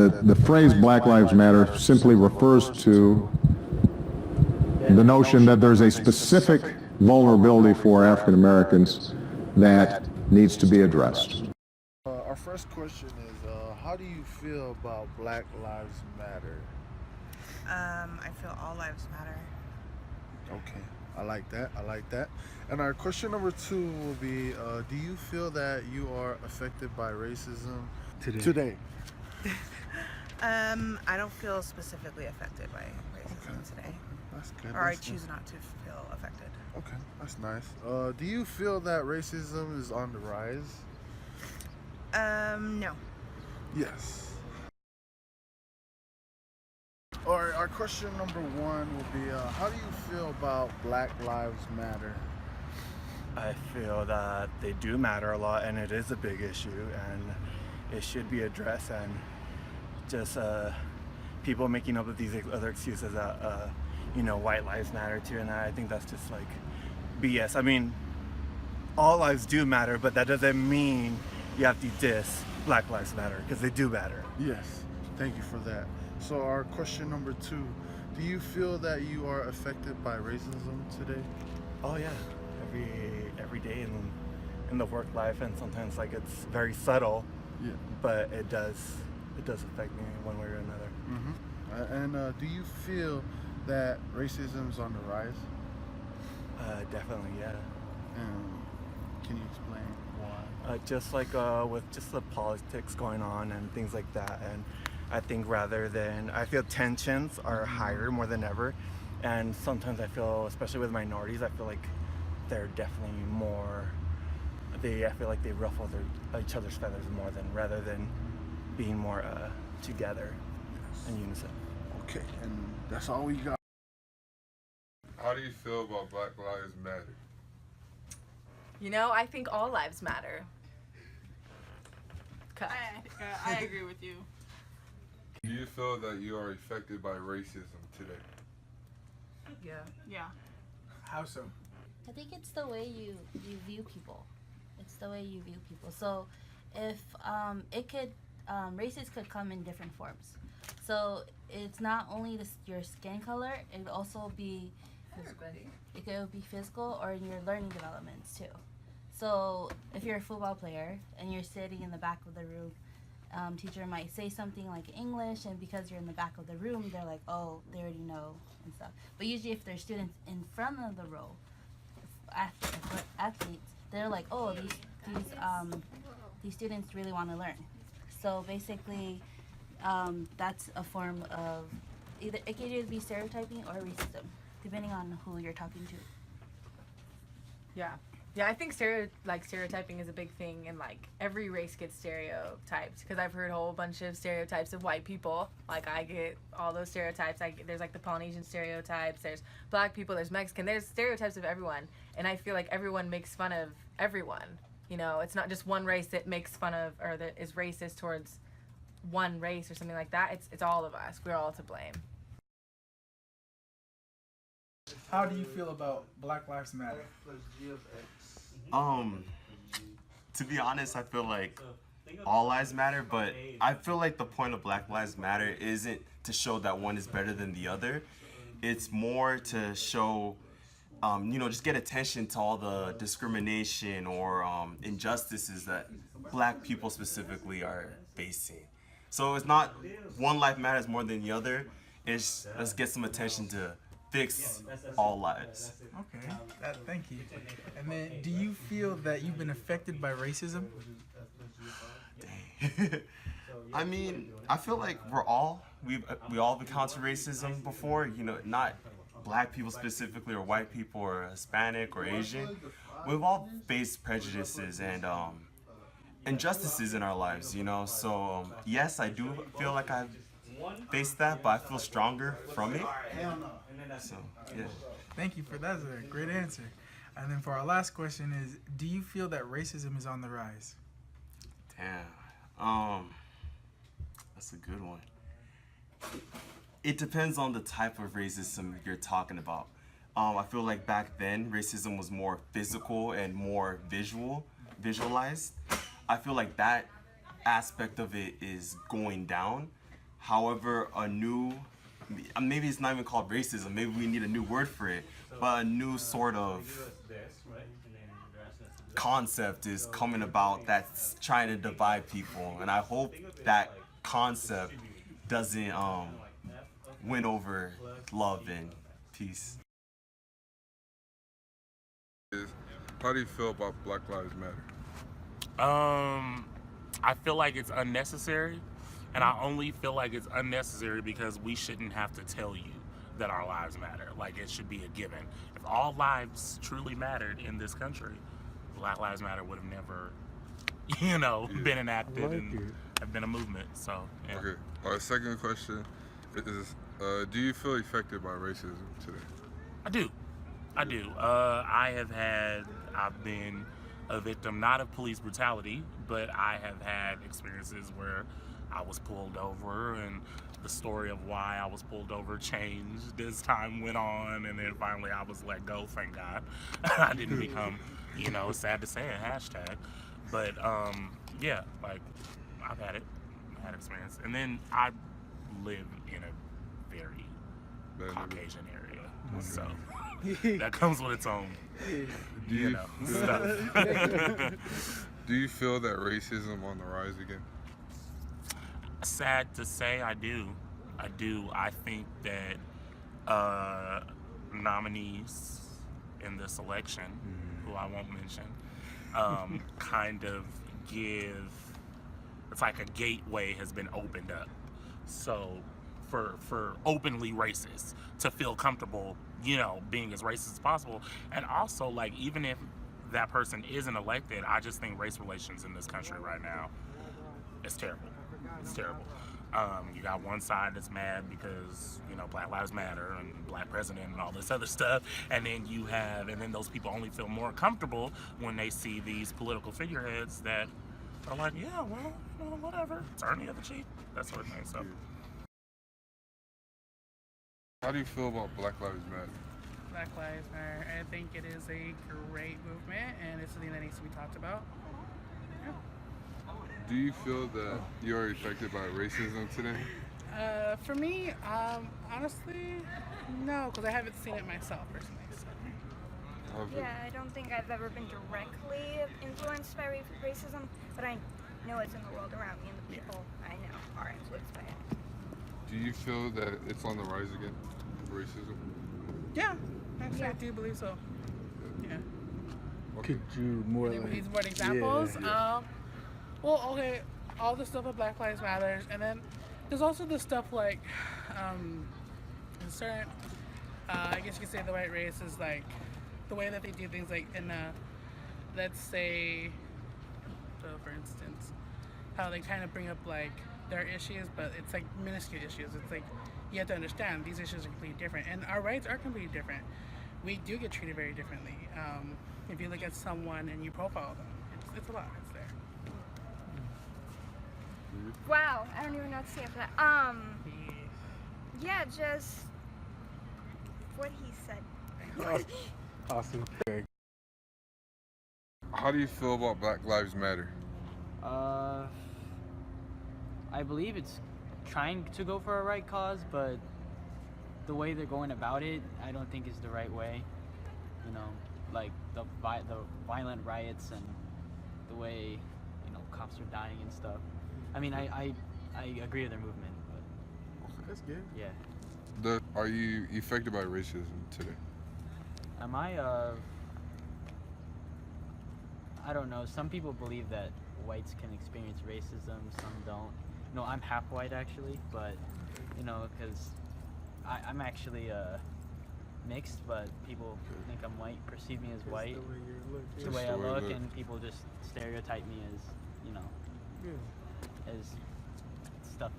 that the phrase Black Lives Matter simply refers to the notion that there's a specific vulnerability for African Americans that needs to be addressed. Our first question is, how do you feel about Black Lives Matter? I feel all lives matter. Okay, I like that. I like that. And our question number two will be, do you feel that you are affected by racism today? I don't feel specifically affected by racism today. That's good. Or I That's choose not to feel affected. Okay, that's nice. Do you feel that racism is on the rise? No. Yes. All right, our question number one will be, how do you feel about Black Lives Matter? I feel that they do matter a lot, and it is a big issue, and it should be addressed. And just people making up with these other excuses that white lives matter too, and I think that's just like BS. I mean, all lives do matter, but that doesn't mean you have to diss Black Lives Matter, because they do matter. Yes, thank you for that. So our question number two, do you feel that you are affected by racism today? Oh yeah, every day in the work life, and sometimes like it's very subtle. Yeah. But it does affect me one way or another. Mm-hmm. And do you feel that racism is on the rise? Definitely, yeah. And can you explain why? Just like with just the politics going on and things like that, and I think I feel tensions are higher more than ever, and sometimes I feel, especially with minorities, I feel like they're definitely more. I feel like they ruffle each other's feathers more rather than being more together in unison. Okay, and that's all we got. How do you feel about Black Lives Matter? I think all lives matter. I agree with you. Do you feel that you are affected by racism today? Yeah. How so? I think it's the way you view people. It's the way you view people. So if races could come in different forms. So it's not only your skin color, it would also be it could be physical or in your learning developments too. So if you're a football player and you're sitting in the back of the room, teacher might say something like English, and because you're in the back of the room, they're like, oh, they already know and stuff. But usually if there's students in front of the row, athletes, they're like, oh, these students really want to learn. So basically, that's a form of it could either be stereotyping or racism, depending on who you're talking to. Yeah, I think stereotyping is a big thing, and like every race gets stereotyped, because I've heard a whole bunch of stereotypes of white people. Like I get all those stereotypes. There's like the Polynesian stereotypes, there's black people, there's Mexican, there's stereotypes of everyone, and I feel like everyone makes fun of everyone. It's not just one race that makes fun of or that is racist towards one race or something like that. It's all of us. We're all to blame. How do you feel about Black Lives Matter? To be honest, I feel like all lives matter, but I feel like the point of Black Lives Matter isn't to show that one is better than the other. It's more to show, just get attention to all the discrimination or injustices that Black people specifically are facing. So it's not one life matters more than the other. It's let's get some attention to fix all lives. Okay, thank you. And then, do you feel that you've been affected by racism? Dang. I mean, I feel like we all encountered racism before. Not Black people specifically, or white people, or Hispanic, or Asian. We've all faced prejudices and injustices in our lives. So yes, I do feel like I've faced that, but I feel stronger from it. So, yeah. Thank you for that. That's a great answer. And then for our last question is, do you feel that racism is on the rise? Damn. That's a good one. It depends on the type of racism you're talking about. I feel like back then, racism was more physical and more visualized. I feel like that aspect of it is going down. However, a new, maybe it's not even called racism, maybe we need a new word for it, but a new sort of concept is coming about that's trying to divide people, and I hope that concept doesn't win over love and peace. How do you feel about Black Lives Matter? I feel like it's unnecessary, and I only feel like it's unnecessary because we shouldn't have to tell you that our lives matter. Like, it should be a given. If all lives truly mattered in this country, Black Lives Matter would have never, been enacted and have been a movement. So, yeah. Okay. Our second question is, do you feel affected by racism today? I do. I've been a victim, not of police brutality, but I have had experiences where I was pulled over, and the story of why I was pulled over changed as time went on, and then finally I was let go, thank God. I didn't become, sad to say it, hashtag. But, yeah, like, I've had experience. And then I live in a very Caucasian area, so that comes with its own, stuff. Do you feel that racism on the rise again? Sad to say, I do. I think that nominees in this election, who I won't mention, kind of it's like a gateway has been opened up. So for openly racist to feel comfortable, being as racist as possible. And also, like, even if that person isn't elected, I just think race relations in this country right now is terrible. It's terrible. You got one side that's mad because, Black Lives Matter and Black president and all this other stuff. And then those people only feel more comfortable when they see these political figureheads that are like, yeah, well, whatever, turn the other cheek, that sort of thing. So. How do you feel about Black Lives Matter? Black Lives Matter. I think it is a great movement, and it's something that needs to be talked about. Yeah. Do you feel that you are affected by racism today? For me, honestly, no, because I haven't seen it myself personally. So. Yeah, I don't think I've ever been directly influenced by racism, but I know it's in the world around me, and the people I know are influenced by it. Do you feel that it's on the rise again, racism? Yeah, actually, I do believe so. Yeah. Could you more These like... what examples? Yeah. Well, okay, all the stuff with Black Lives Matter, and then there's also the stuff like, in certain, I guess you could say the white race is like, the way that they do things, like in let's say, so for instance, how they kind of bring up like their issues, but it's like minuscule issues. It's like, you have to understand these issues are completely different, and our rights are completely different. We do get treated very differently. If you look at someone and you profile them, it's a lot. It's there. Wow, I don't even know what to say after that. Yeah, just what he said. Awesome. Okay. How do you feel about Black Lives Matter? I believe it's trying to go for a right cause, but the way they're going about it, I don't think is the right way. Like the violent riots and the way, cops are dying and stuff. I mean, I agree with their movement, but That's good. yeah. Are you affected by racism today? Am I? I don't know. Some people believe that whites can experience racism, some don't. I'm half white actually, but because I'm actually mixed, but people think I'm white, perceive me as white. It's the way I look, and people just stereotype me as, as stuff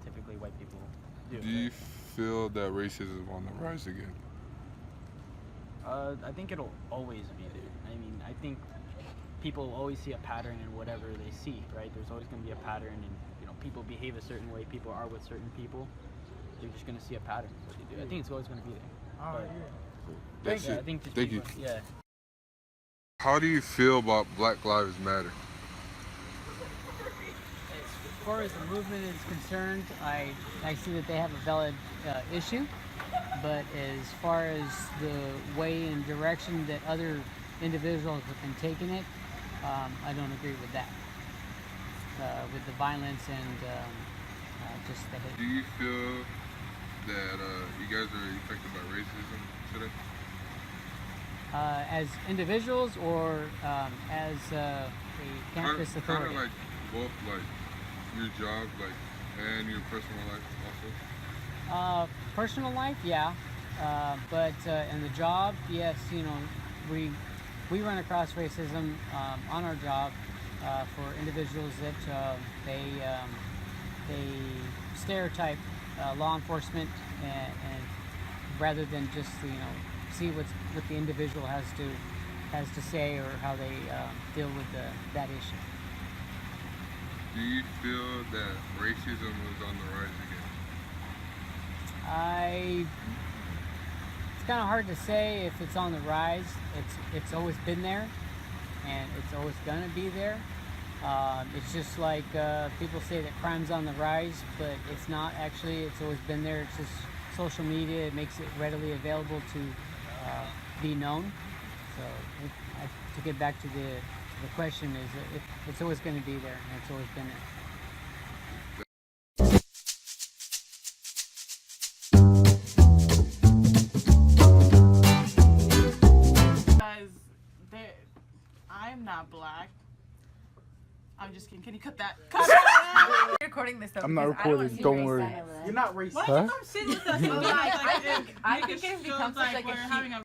typically white people do. Do you feel that racism is on the rise again? I think it'll always be there. I mean, I think people always see a pattern in whatever they see, right? There's always going to be a pattern, and people behave a certain way, people are with certain people. You're just going to see a pattern. What they do. I think it's always going to be there. That's it. I think just Thank you. Yeah. How do you feel about Black Lives Matter? far as the movement is concerned, I see that they have a valid issue, but as far as the way and direction that other individuals have been taking it, I don't agree with that. With the violence and just the hate. Do you feel that you guys are affected by racism today? As individuals or as a campus authority? Kind of like both, like your job, like, and your personal life also. Personal life, yeah, but in the job, yes, you know, we run across racism on our job for individuals that they stereotype law enforcement and rather than just see what the individual has to say or how they deal with that issue. Do you feel that racism is on the rise again? It's kind of hard to say if it's on the rise. It's always been there, and it's always gonna be there. It's just like people say that crime's on the rise, but it's not actually. It's always been there. It's just social media. It makes it readily available to be known. So to get back to the question is it's always going to be there, and it's always been there. I'm not black. I'm just kidding. Can you cut that? You're recording this though. I'm not because I recording. Don't worry. You're not racist. Why don't you come sit with us? I think it becomes such like a we're having a